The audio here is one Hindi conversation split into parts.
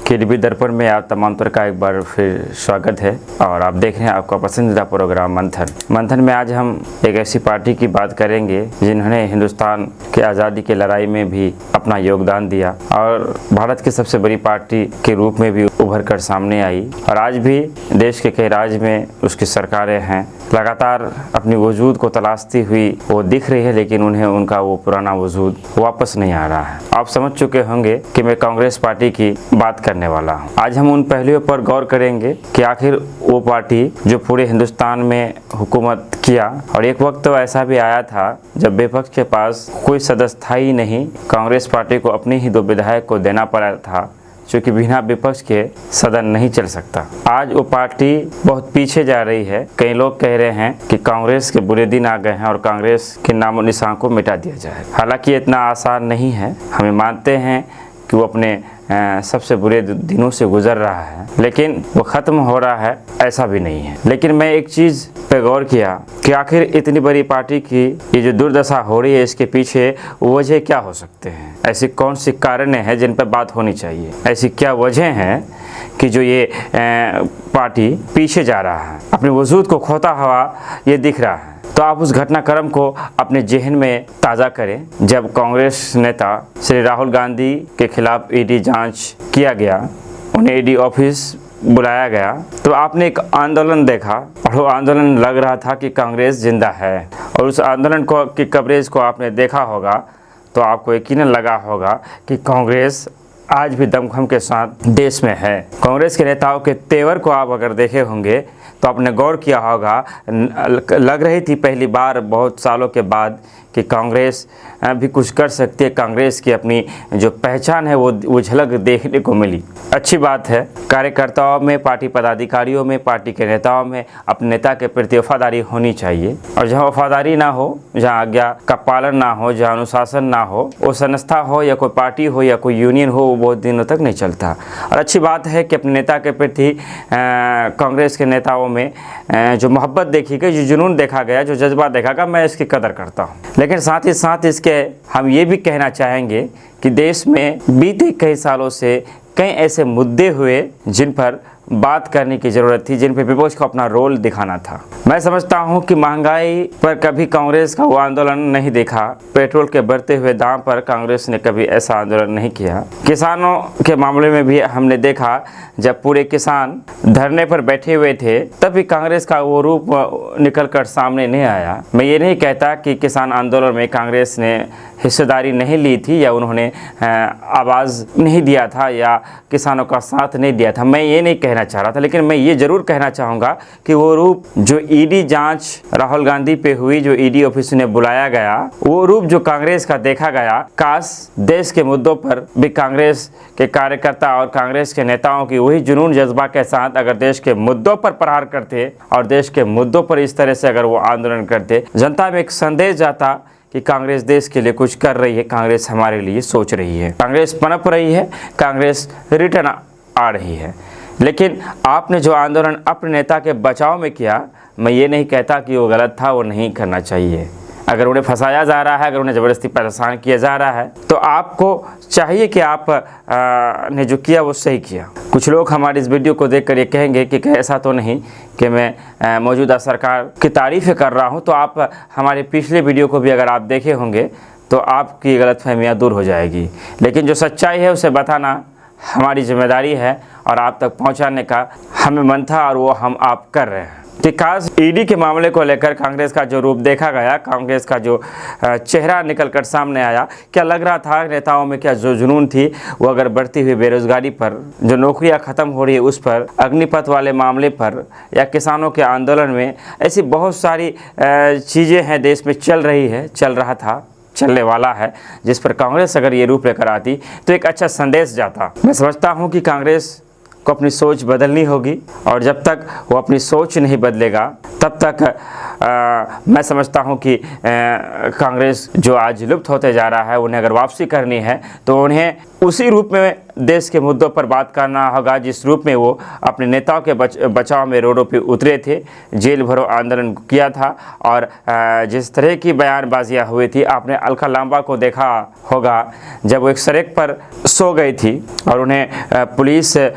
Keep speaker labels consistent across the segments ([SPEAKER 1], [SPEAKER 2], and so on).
[SPEAKER 1] केडीबी दर्पण में आप तमाम तरह का एक बार फिर स्वागत है और आप देख रहे हैं आपका पसंदीदा प्रोग्राम मंथन में आज हम एक ऐसी पार्टी की बात करेंगे जिन्होंने हिंदुस्तान की आज़ादी की लड़ाई में भी अपना योगदान दिया और भारत की सबसे बड़ी पार्टी के रूप में भी उभर कर सामने आई और आज भी देश के कई राज्य में उसकी सरकारें हैं। लगातार अपनी वजूद को तलाशती हुई वो दिख रही है, लेकिन उन्हें उनका वो पुराना वजूद वापस नहीं आ रहा है। आप समझ चुके होंगे कि मैं कांग्रेस पार्टी की बात करने वाला हूँ। आज हम उन पहलुओं पर गौर करेंगे कि आखिर वो पार्टी जो पूरे हिंदुस्तान में हुकूमत किया और एक वक्त तो ऐसा भी आया था जब विपक्ष के पास कोई सदस्य था ही नहीं, कांग्रेस पार्टी को अपने ही 2 विधायक को देना पड़ा था क्योंकि बिना विपक्ष के सदन नहीं चल सकता। आज वो पार्टी बहुत पीछे जा रही है। कई लोग कह रहे हैं कि कांग्रेस के बुरे दिन आ गए हैं और कांग्रेस के नामो निशान को मिटा दिया जाए। हालांकि इतना आसान नहीं है। हमें मानते हैं कि वो अपने सबसे बुरे दिनों से गुजर रहा है, लेकिन वो ख़त्म हो रहा है ऐसा भी नहीं है। लेकिन मैं एक चीज़ पे गौर किया कि आखिर इतनी बड़ी पार्टी की ये जो दुर्दशा हो रही है, इसके पीछे वजह क्या हो सकते हैं। ऐसी कौन सी कारण हैं जिन पर बात होनी चाहिए। ऐसी क्या वजह हैं कि जो ये पार्टी पीछे जा रहा है, अपने वजूद को खोता हुआ ये दिख रहा है। तो आप उस घटनाक्रम को अपने जहन में ताज़ा करें जब कांग्रेस नेता श्री राहुल गांधी के खिलाफ ईडी जांच किया गया, उन्हें ईडी ऑफिस बुलाया गया तो आपने एक आंदोलन देखा और वो आंदोलन लग रहा था कि कांग्रेस जिंदा है। और उस आंदोलन को की कवरेज को आपने देखा होगा तो आपको यकीनन लगा होगा कि कांग्रेस आज भी दमखम के साथ देश में है। कांग्रेस के नेताओं के तेवर को आप अगर देखे होंगे तो आपने गौर किया होगा, लग रही थी पहली बार बहुत सालों के बाद कि कांग्रेस भी कुछ कर सकती है। कांग्रेस की अपनी जो पहचान है वो झलक देखने को मिली। अच्छी बात है। कार्यकर्ताओं में, पार्टी पदाधिकारियों में, पार्टी के नेताओं में अपने नेता के प्रति वफादारी होनी चाहिए और जहाँ वफादारी ना हो, जहाँ आज्ञा का पालन ना हो, जहाँ अनुशासन ना हो, वो संस्था हो या कोई पार्टी हो या कोई यूनियन हो, वो बहुत दिनों तक नहीं चलता। और अच्छी बात है कि अपने नेता के प्रति कांग्रेस के नेताओं में जो मोहब्बत देखी गई, जो जुनून देखा गया, जो जज्बा देखा गया, मैं इसकी कदर करता हूँ। लेकिन साथ ही साथ इसके हम ये भी कहना चाहेंगे कि देश में बीते कई सालों से कई ऐसे मुद्दे हुए जिन पर बात करने की ज़रूरत थी, जिन पर विपक्ष को अपना रोल दिखाना था। मैं समझता हूं कि महंगाई पर कभी कांग्रेस का वो आंदोलन नहीं देखा। पेट्रोल के बढ़ते हुए दाम पर कांग्रेस ने कभी ऐसा आंदोलन नहीं किया। किसानों के मामले में भी हमने देखा जब पूरे किसान धरने पर बैठे हुए थे तब भी कांग्रेस का वो रूप निकल कर सामने नहीं आया। मैं ये नहीं कहता कि किसान आंदोलन में कांग्रेस ने हिस्सेदारी नहीं ली थी या उन्होंने आवाज़ नहीं दिया था या किसानों का साथ नहीं दिया था, मैं ये नहीं कहना चाह रहा था। लेकिन मैं ये ज़रूर कहना चाहूँगा कि वो रूप जो ईडी जांच राहुल गांधी पे हुई, जो ईडी ऑफिस ने बुलाया गया, वो रूप जो कांग्रेस का देखा गया, काश देश के मुद्दों पर भी कांग्रेस के कार्यकर्ता और कांग्रेस के नेताओं की वही जुनून जज्बा के साथ अगर देश के मुद्दों पर प्रहार करते और देश के मुद्दों पर इस तरह से अगर वो आंदोलन करते, जनता में एक संदेश जाता कि कांग्रेस देश के लिए कुछ कर रही है, कांग्रेस हमारे लिए सोच रही है, कांग्रेस पनप रही है, कांग्रेस रिटर्न आ रही है। लेकिन आपने जो आंदोलन अपने नेता के बचाव में किया, मैं ये नहीं कहता कि वो गलत था, वो नहीं करना चाहिए। अगर उन्हें फंसाया जा रहा है, अगर उन्हें ज़बरदस्ती परेशान किया जा रहा है तो आपको चाहिए कि आप ने जो किया वो सही किया। कुछ लोग हमारी इस वीडियो को देखकर ये कहेंगे कि ऐसा तो नहीं कि मैं मौजूदा सरकार की तारीफ़ें कर रहा हूँ। तो आप हमारे पिछले वीडियो को भी अगर आप देखे होंगे तो आपकी गलतफहमियाँ दूर हो जाएगी। लेकिन जो सच्चाई है उसे बताना हमारी जिम्मेदारी है और आप तक पहुँचाने का हमें मन था और वो हम आप कर रहे हैं। कि खास ईडी के मामले को लेकर कांग्रेस का जो रूप देखा गया, कांग्रेस का जो चेहरा निकल कर सामने आया, क्या लग रहा था नेताओं में, क्या जो जुनून थी वो अगर बढ़ती हुई बेरोजगारी पर, जो नौकरियां ख़त्म हो रही है उस पर, अग्निपथ वाले मामले पर या किसानों के आंदोलन में, ऐसी बहुत सारी चीज़ें हैं देश में चल रही है, चल रहा था, चलने वाला है, जिस पर कांग्रेस अगर ये रूप लेकर आती तो एक अच्छा संदेश जाता। मैं समझता हूँ कि कांग्रेस को अपनी सोच बदलनी होगी और जब तक वो अपनी सोच नहीं बदलेगा तब तक मैं समझता हूँ कि कांग्रेस जो आज लुप्त होते जा रहा है, उन्हें अगर वापसी करनी है तो उन्हें उसी रूप में देश के मुद्दों पर बात करना होगा जिस रूप में वो अपने नेताओं के बचाव में रोडों पे उतरे थे, जेल भरो आंदोलन किया था। और जिस तरह की बयानबाजियाँ हुई थी, आपने अलका लांबा को देखा होगा जब वो एक सड़क पर सो गई थी और उन्हें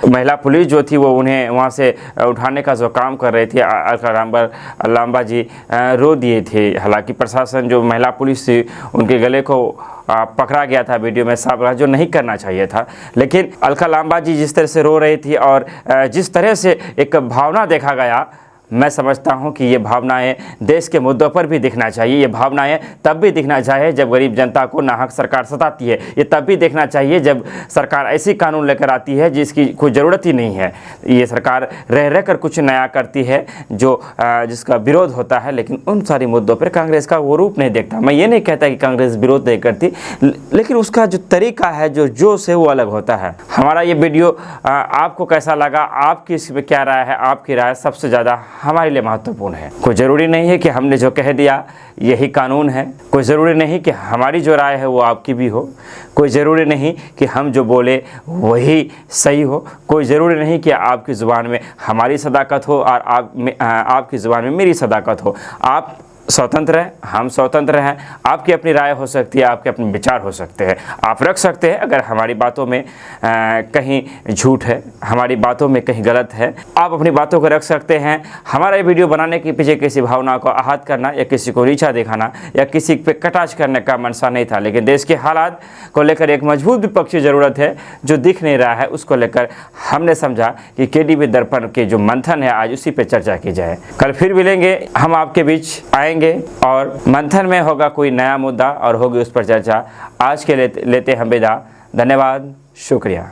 [SPEAKER 1] महिला पुलिस जो थी वो उन्हें वहाँ से उठाने का जो काम कर रही थी, अलका लांबा जी रो दिए थे। हालांकि प्रशासन जो महिला पुलिस थी उनके गले को पकड़ा गया था, वीडियो में साफ रहा, जो नहीं करना चाहिए था। लेकिन अलका लांबा जी जिस तरह से रो रही थी और जिस तरह से एक भावना देखा गया, मैं समझता हूं कि ये भावनाएं देश के मुद्दों पर भी दिखना चाहिए। ये भावनाएं तब भी दिखना चाहिए जब गरीब जनता को नाहक सरकार सताती है। ये तब भी देखना चाहिए जब सरकार ऐसी कानून लेकर आती है जिसकी कोई ज़रूरत ही नहीं है। ये सरकार रह कर कुछ नया करती है जो जिसका विरोध होता है, लेकिन उन सारी मुद्दों पर कांग्रेस का वो रूप नहीं देखता। मैं ये नहीं कहता कि कांग्रेस विरोध नहीं करती, लेकिन उसका जो तरीका है, जो जोश है, वो अलग होता है। हमारा ये वीडियो आपको कैसा लगा, आपकी इस पर क्या राय है? आपकी राय सबसे ज़्यादा हमारे लिए महत्वपूर्ण है। कोई ज़रूरी नहीं है कि हमने जो कह दिया यही कानून है, कोई ज़रूरी नहीं कि हमारी जो राय है वो आपकी भी हो, कोई ज़रूरी नहीं कि हम जो बोले वही सही हो, कोई ज़रूरी नहीं कि आपकी ज़ुबान में हमारी सदाकत हो और आपकी ज़ुबान में मेरी सदाकत हो। आप स्वतंत्र हैं, हम स्वतंत्र हैं। आपकी अपनी राय हो सकती है, आपके अपने विचार हो सकते हैं। आप रख सकते हैं अगर हमारी बातों में कहीं झूठ है, हमारी बातों में कहीं गलत है, आप अपनी बातों को रख सकते हैं। हमारा ये वीडियो बनाने के पीछे किसी भावना को आहत करना या किसी को नीचा दिखाना या किसी पे कटाक्ष करने का मनसा नहीं था, लेकिन देश के हालात को लेकर एक मजबूत विपक्ष की ज़रूरत है जो दिख नहीं रहा है। उसको लेकर हमने समझा कि केडीबी दर्पण के जो मंथन है आज उसी पर चर्चा की जाए। कल फिर मिलेंगे, हम आपके बीच आएंगे और मंथन में होगा कोई नया मुद्दा और होगी उस पर चर्चा। आज के लेते हम विदा। धन्यवाद, शुक्रिया।